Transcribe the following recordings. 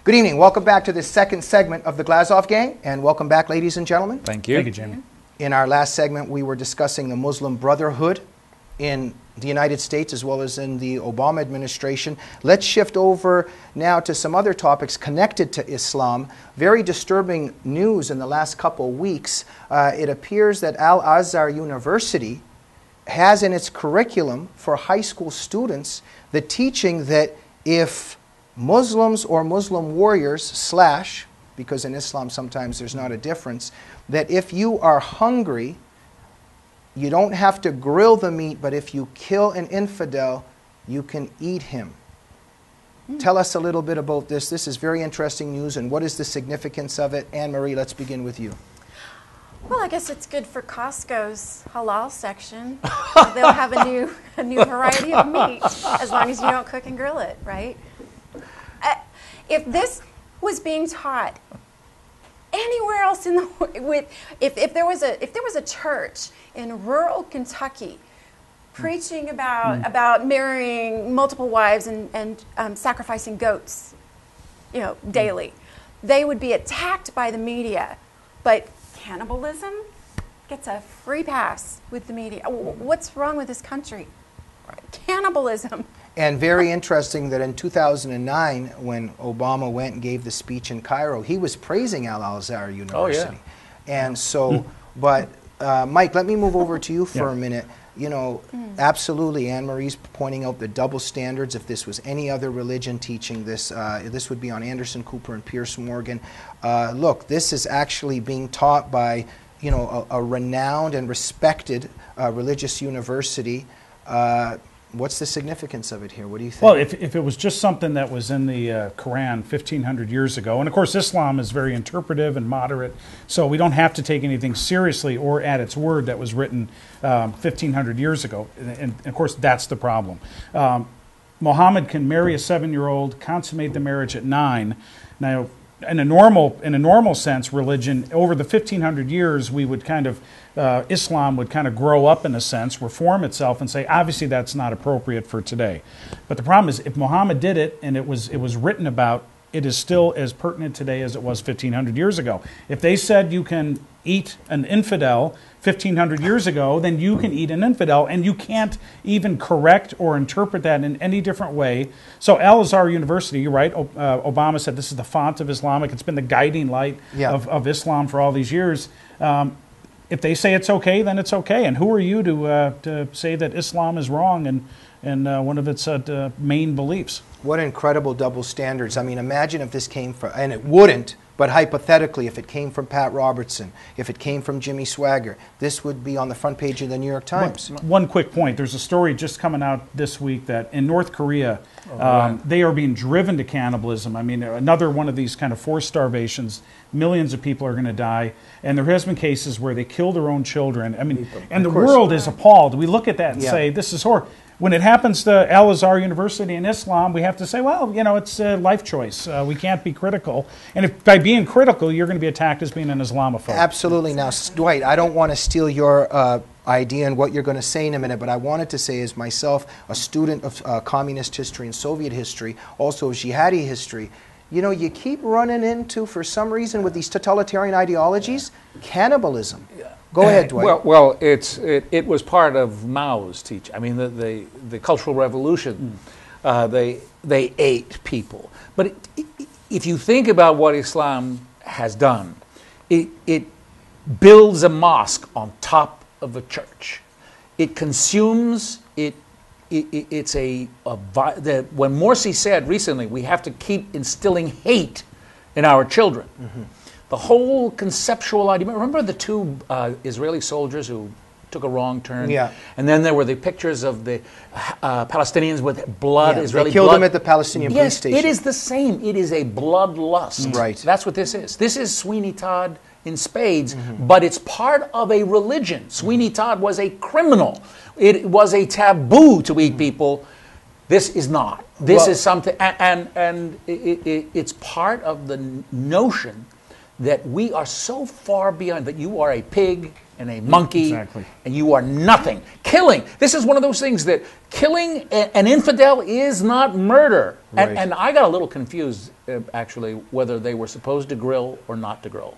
Good evening. Welcome back to this second segment of the Glazov Gang, and welcome back, ladies and gentlemen. Thank you. Thank you, Jamie. In our last segment, we were discussing the Muslim Brotherhood in the United States as well as in the Obama administration. Let's shift over now to some other topics connected to Islam. Very disturbing news in the last couple of weeks. It appears that Al-Azhar University has in its curriculum for high school students the teaching that if Muslims or Muslim warriors / because in Islam sometimes there's not a difference, that if you are hungry, you don't have to grill the meat, but if you kill an infidel, you can eat him. Tell us a little bit about this. This is very interesting news, and what is the significance of it? Anne-Marie, let's begin with you. Well, I guess it's good for Costco's halal section. They'll have a new variety of meat as long as you don't cook and grill it, right? If this was being taught anywhere else in the if there was a church in rural Kentucky preaching about marrying multiple wives and sacrificing goats, daily, they would be attacked by the media. But cannibalism gets a free pass with the media. What's wrong with this country? Cannibalism. And very interesting that in 2009, when Obama went and gave the speech in Cairo, he was praising Al-Azhar University. Oh, yeah. And so, but Mike, let me move over to you for a minute. Absolutely, Anne-Marie's pointing out the double standards. If this was any other religion teaching this, this would be on Anderson Cooper and Pierce Morgan. Look, this is actually being taught by, a renowned and respected religious university. What's the significance of it here? What do you think? Well, if it was just something that was in the Quran 1,500 years ago, and of course Islam is very interpretive and moderate, so we don't have to take anything seriously or at its word that was written 1,500 years ago. And of course that's the problem. Muhammad can marry a 7-year-old, consummate the marriage at 9. Now, in a normal sense, religion, over the 1,500 years, we would kind of, Islam would kind of grow up in a sense, reform itself, and say, obviously that's not appropriate for today. But the problem is, if Muhammad did it and it was written about, it is still as pertinent today as it was 1,500 years ago. If they said you can eat an infidel 1,500 years ago, then you can eat an infidel, and you can't even correct or interpret that in any different way. So Al-Azhar University, you're right, Obama said this is the font of Islamic, it's been the guiding light of Islam for all these years. If they say it's okay, then it's okay. And who are you to say that Islam is wrong and one of its main beliefs? What incredible double standards. I mean, imagine if this came from, and it wouldn't, but hypothetically, if it came from Pat Robertson, if it came from Jimmy Swaggart, this would be on the front page of the New York Times. One quick point. There's a story just coming out this week that in North Korea, they are being driven to cannibalism. I mean, another one of these kind of forced starvations. Millions of people are going to die. And there has been cases where they kill their own children. I mean, and the world is appalled. We look at that and say, this is horrible. When it happens to Al-Azhar University in Islam, we have to say, well, it's a life choice. We can't be critical. And if by being critical, you're going to be attacked as being an Islamophobe. Absolutely. Now, Dwight, I don't want to steal your idea and what you're going to say in a minute, but I wanted to say as myself, a student of communist history and Soviet history, also of jihadi history, you keep running into, for some reason, with these totalitarian ideologies, cannibalism. Go ahead, Dwight. Well, it was part of Mao's teaching. I mean, the Cultural Revolution, they ate people. But if you think about what Islam has done, it builds a mosque on top of a church. It consumes it. It's when Morsi said recently, we have to keep instilling hate in our children. Mm-hmm. The whole conceptual idea. Remember the two Israeli soldiers who took a wrong turn? Yeah. And then there were the pictures of the Palestinians with blood, Israeli blood. They killed them at the Palestinian police station. Yes, it is the same. It is a bloodlust. Right. That's what this is. This is Sweeney Todd in spades, but it's part of a religion. Sweeney Todd was a criminal. It was a taboo to eat people. This is not. This is something, and it's part of the notion that we are so far beyond, that you are a pig, and a monkey, Exactly. and you are nothing. Killing. This is one of those things that killing an infidel is not murder. Right. And I got a little confused, actually, whether they were supposed to grill or not to grill.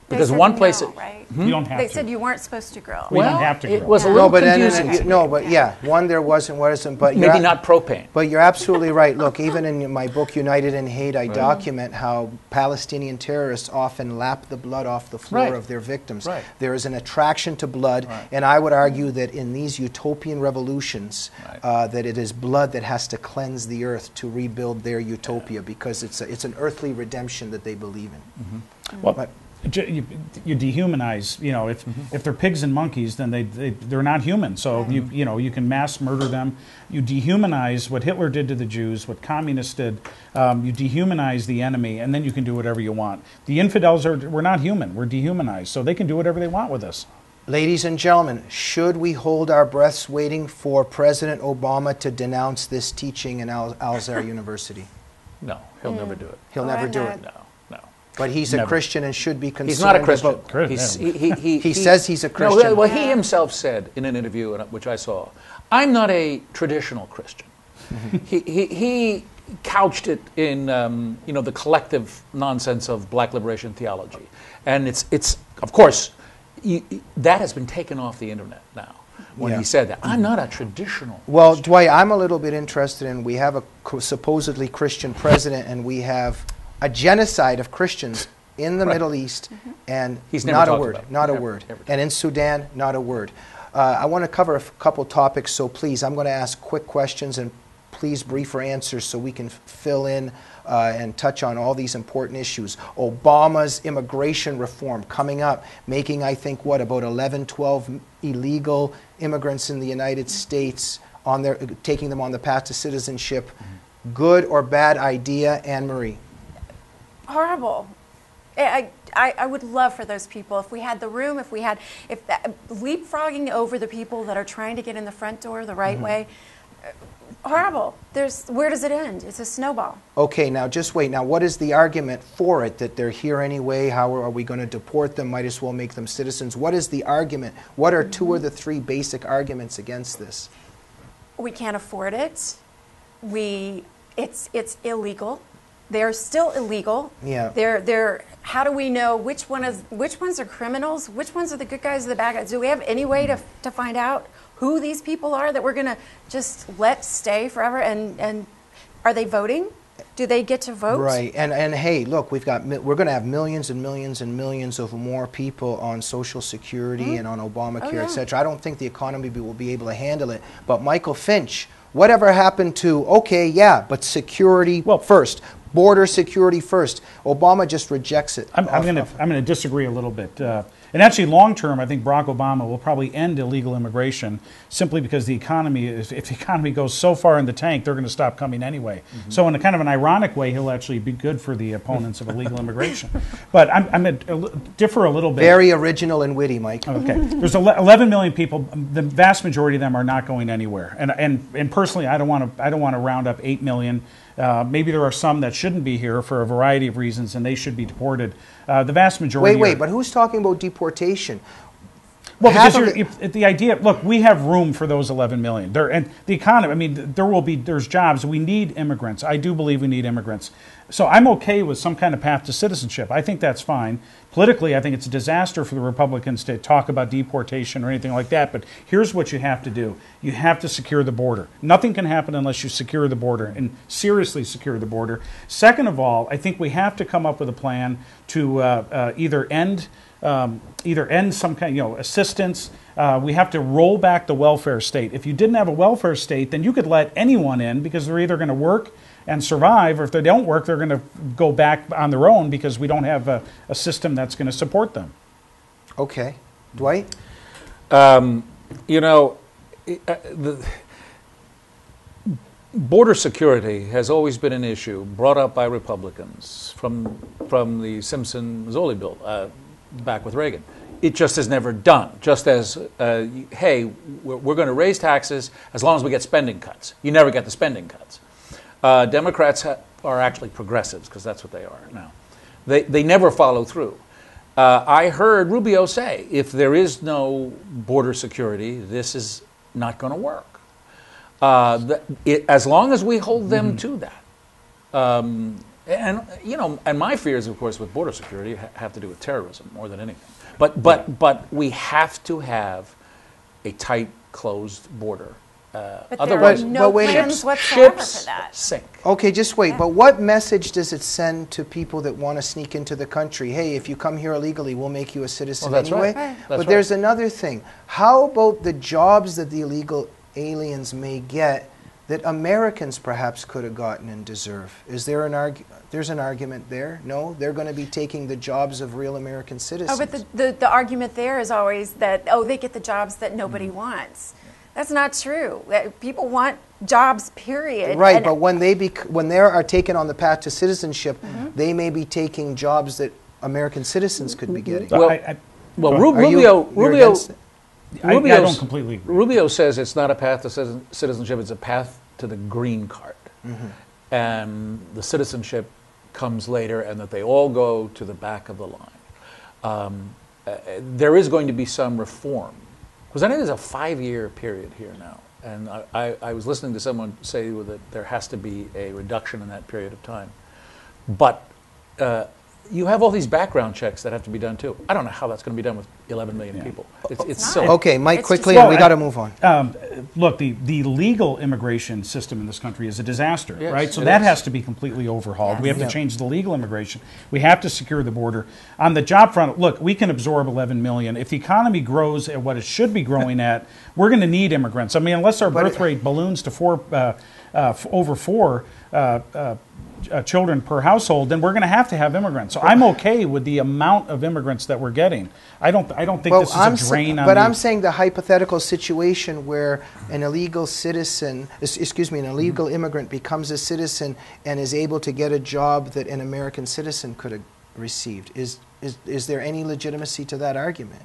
Because They said one place... no, right? You don't have They to. said you weren't supposed to grill. We don't have to It grill. was a Yeah. little No, but confusing. one there wasn't, but Maybe not propane. But you're absolutely right. Look, even in my book, United in Hate, I document how Palestinian terrorists often lap the blood off the floor Right. of their victims. Right. There is an attraction to blood, Right. and I would argue that in these utopian revolutions, Right. that it is blood that has to cleanse the earth to rebuild their utopia, because it's an earthly redemption that they believe in. Well, But- you dehumanize. You know, if they're pigs and monkeys, then they're not human. So you can mass murder them. You dehumanize what Hitler did to the Jews, what communists did. You dehumanize the enemy, and then you can do whatever you want. The infidels we're not human. We're dehumanized, so they can do whatever they want with us. Ladies and gentlemen, should we hold our breaths waiting for President Obama to denounce this teaching in Al-Azhar University? No, he'll never do it. He'll Oh, never I'm do not. it. No, no. But he's a Never. Christian and should be concerned. He's not a Christian. about- He says he's a No, Christian. well, he himself said in an interview which I saw, "I'm not a traditional Christian." He couched it in the collective nonsense of Black liberation theology, and it's of course that has been taken off the internet now. When Yeah. he said that, I'm not a traditional. Well, Dwight, I'm a little bit interested in, we have a supposedly Christian president, and we have a genocide of Christians in the Right. Middle East, and He's never not a talked word, about it. not a Never, word. never. And in Sudan, not a word. I want to cover a couple topics, so please, I'm going to ask quick questions, and please briefer answers so we can fill in and touch on all these important issues. Obama's immigration reform coming up, making, I think, about 11, 12 illegal immigrants in the United States, taking them on the path to citizenship. Good or bad idea, Anne-Marie? Horrible. I would love for those people, if we had the room, leapfrogging over the people that are trying to get in the front door the right way. Horrible. Where does it end? It's a snowball. Okay, now just wait. Now, what is the argument for it, that they're here anyway? How are we going to deport them? Might as well make them citizens. What is the argument? What are two or the three basic arguments against this? We can't afford it. It's illegal. They're still illegal. Yeah. They're. How do we know which ones are criminals? Which ones are the good guys or the bad guys? Do we have any way to find out who these people are that we're going to just let stay forever? And are they voting? Do they get to vote? Right. And hey, look, we're going to have millions and millions and millions of more people on Social Security and on Obamacare, yeah. etc. I don't think the economy will be able to handle it. But Michael Finch, whatever happened to, okay, yeah, but security first, border security first? Obama just rejects it. I'm going to disagree a little bit. And actually, long term, I think Barack Obama will probably end illegal immigration simply because the economy, if the economy goes so far in the tank, they're going to stop coming anyway. So in a kind of an ironic way, he'll actually be good for the opponents of illegal immigration. But I'm going to differ a little bit. Very original and witty, Mike. Okay. There's 11 million people. The vast majority of them are not going anywhere. And personally, I don't want to round up 8 million. Maybe there are some that shouldn't be here for a variety of reasons, and they should be deported. The vast majority. Wait, but who's talking about deportation? Well, Half because the idea. Look, we have room for those 11 million. And the economy. I mean, there's jobs. We need immigrants. I do believe we need immigrants. So I'm okay with some kind of path to citizenship. I think that's fine. Politically, I think it's a disaster for the Republicans to talk about deportation or anything like that. But here's what you have to do. You have to secure the border. Nothing can happen unless you secure the border and seriously secure the border. Second of all, I think we have to come up with a plan to either end some kind of assistance. We have to roll back the welfare state. If you didn't have a welfare state, then you could let anyone in because they're either going to work and survive, or if they don't work, they're going to go back on their own because we don't have a system that's going to support them. Okay. Dwight? The border security has always been an issue brought up by Republicans from the Simpson-Mazzoli bill back with Reagan. It just is never done. Just as, hey, we're going to raise taxes as long as we get spending cuts. You never get the spending cuts. Democrats are actually progressives because that's what they are now. They never follow through. I heard Rubio say, if there is no border security, this is not going to work. As long as we hold them to that. And my fears, of course, with border security have to do with terrorism more than anything. But we have to have a tight, closed border. But Otherwise, there are no wait a minute. plans whatsoever ships for that. sink. Okay, just wait. But what message does it send to people that want to sneak into the country? Hey, if you come here illegally, we'll make you a citizen Well, that's anyway. right. Right. But That's there's another thing. How about the jobs that the illegal aliens may get that Americans perhaps could have gotten and deserve? Is there there's an argument there? No? They're going to be taking the jobs of real American citizens. Oh, but the argument there is always that, they get the jobs that nobody wants. That's not true. People want jobs, period. Right, but when they are taken on the path to citizenship, they may be taking jobs that American citizens could be getting. Rubio I don't completely agree. Rubio says it's not a path to citizenship, it's a path to the green card. And the citizenship comes later, and that they all go to the back of the line. There is going to be some reform. Because I think there's a 5-year period here now. And I was listening to someone say that there has to be a reduction in that period of time. But you have all these background checks that have to be done too. I don't know how that's going to be done with 11 million people. It's silly. Okay, Mike, It's quickly, just- and we got to move on. Look, the legal immigration system in this country is a disaster, Yes, right? So it that is. has to be completely overhauled. Yes. We have Yeah. to change the legal immigration. We have to secure the border. On the job front, look, we can absorb 11 million. If the economy grows at what it should be growing at, we're going to need immigrants. I mean, unless our birth rate balloons to over four children per household, then we're going to have immigrants. So I'm okay with the amount of immigrants that we're getting. I don't think this is a drain on. But I'm saying the hypothetical situation where an illegal citizen, an illegal immigrant becomes a citizen and is able to get a job that an American citizen could have received. Is there any legitimacy to that argument?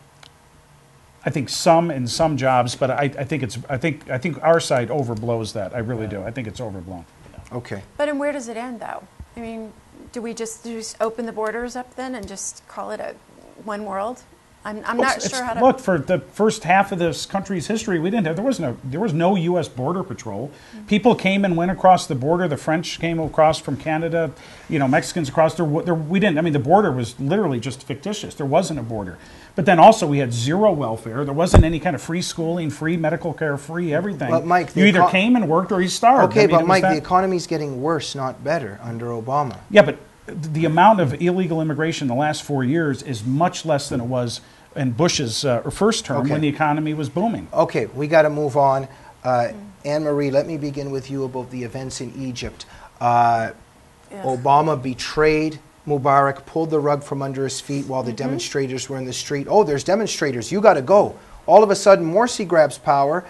I think some in some jobs, but I think our side overblows that. I really do. I think it's overblown. Okay. But and where does it end, though? I mean, do we just open the borders up then and just call it a one world? I'm not sure how to. Look, for the first half of this country's history, there was no U.S. border patrol. People came and went across the border. The French came across from Canada. Mexicans across. We didn't. I mean, the border was literally just fictitious. There wasn't a border. But then also we had zero welfare. There wasn't any kind of free schooling, free medical care, free everything. But Mike, you either came and worked or you starved. Okay, I mean, but Mike, the economy's getting worse, not better, under Obama. Yeah, but the amount of illegal immigration in the last 4 years is much less than it was in Bush's first term when the economy was booming. Okay, we got to move on. Anne-Marie, let me begin with you about the events in Egypt. Obama betrayed Mubarak, pulled the rug from under his feet while the demonstrators were in the street. Oh, there's demonstrators. You got to go. All of a sudden, Morsi grabs power,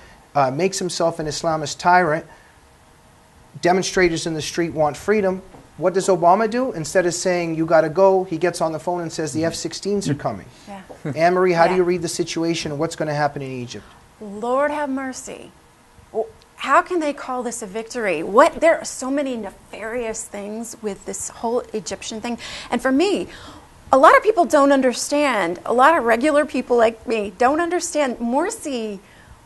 makes himself an Islamist tyrant. Demonstrators in the street want freedom. What does Obama do? Instead of saying, you got to go, he gets on the phone and says the F-16s are coming. Yeah. Anne-Marie, how do you read the situation and what's going to happen in Egypt? Lord have mercy. How can they call this a victory? There are so many nefarious things with this whole Egyptian thing. And for me, a lot of people don't understand. A lot of regular people like me don't understand. Morsi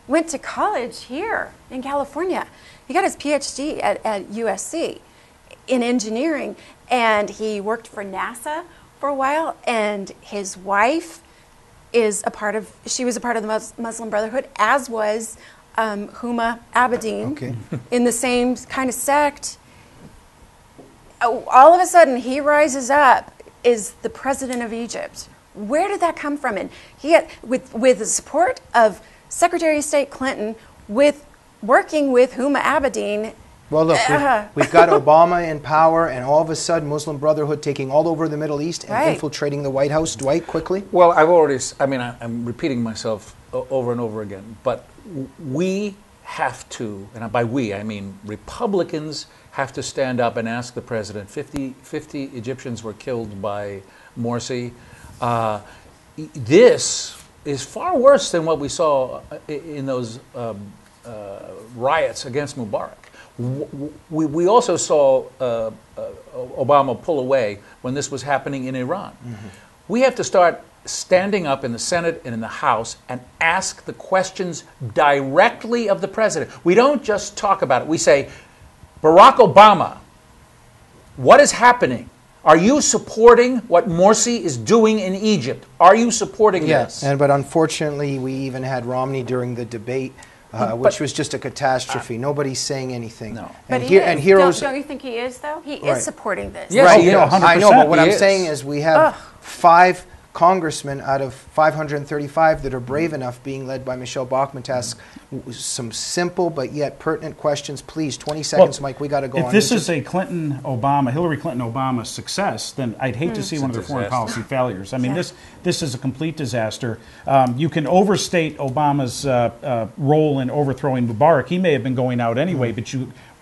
went to college here in California. He got his PhD at USC in engineering, and he worked for NASA for a while, and his wife was a part of the Muslim Brotherhood, as was Huma Abedin, in the same kind of sect. All of a sudden, he rises up, is the president of Egypt. Where did that come from? And he had, with the support of Secretary of State Clinton, working with Huma Abedin. Well, look, we've got Obama in power, and all of a sudden, Muslim Brotherhood taking all over the Middle East and infiltrating the White House. Dwight, quickly. Well, I'm repeating myself over and over again, but we have to, and by we, I mean Republicans have to stand up and ask the president, 50 Egyptians were killed by Morsi. This is far worse than what we saw in those riots against Mubarak. We also saw Obama pull away when this was happening in Iran. We have to start standing up in the Senate and in the House and ask the questions directly of the president. We don't just talk about it. We say, Barack Obama, what is happening? Are you supporting what Morsi is doing in Egypt? Are you supporting Yes, this? but unfortunately, we even had Romney during the debate, which was just a catastrophe. Nobody's saying anything. No. But And, he is. and heroes. Don't you think he is, though? He Right. is supporting this. Yes, Right, he is. I know, but what He I'm is. saying is we have 5 congressmen out of 535 that are brave enough, being led by Michelle Bachmann, to ask some simple but yet pertinent questions. Please, 20 seconds, Mike, we got to go on. If this is a Hillary Clinton-Obama success, then I'd hate to see one of their foreign policy failures. I mean, this is a complete disaster. You can overstate Obama's role in overthrowing Mubarak. He may have been going out anyway, but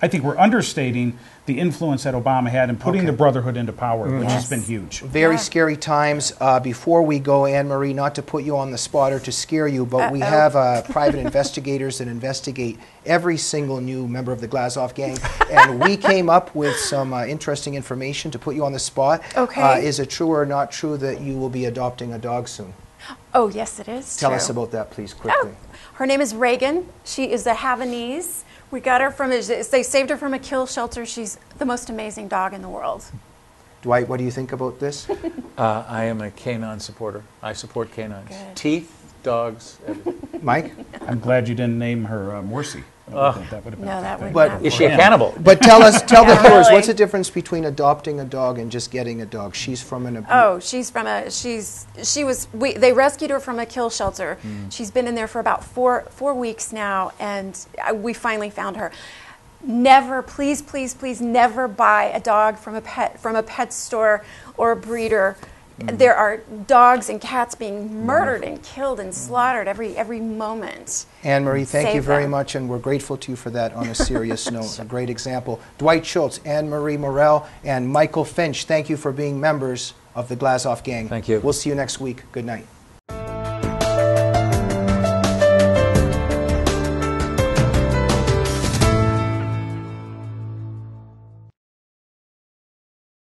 I think we're understating the influence that Obama had in putting the Brotherhood into power, which has been huge. Very scary times. Before we go, Anne-Marie, not to put you on the spot or to scare you, but we have private investigators that investigate every single new member of the Glazov gang, and we came up with some interesting information to put you on the spot. Okay. Is it true or not true that you will be adopting a dog soon? Oh, yes, it is Tell true. us about that, please, quickly. Her name is Reagan. She is a Havanese. We got her from, they saved her from a kill shelter. She's the most amazing dog in the world. Dwight, what do you think about this? I am a canine supporter. I support canines. Good. Teeth, dogs, everything. Mike? I'm glad you didn't name her Morsi. That would have been No, that would But- not Is be she a good. cannibal? But tell the Yeah, viewers, really. what's the difference between adopting a dog and just getting a dog? She's from an they rescued her from a kill shelter. She's been in there for about four weeks now, and we finally found her. Never, please, please, please, never buy a dog from a pet store or a breeder. There are dogs and cats being murdered and killed and slaughtered every moment. Anne-Marie, thank you Save very them. much, and we're grateful to you for that on a serious note. A great example. Dwight Schultz, Anne-Marie Murrell, and Michael Finch, thank you for being members of the Glazov gang. Thank you. We'll see you next week. Good night.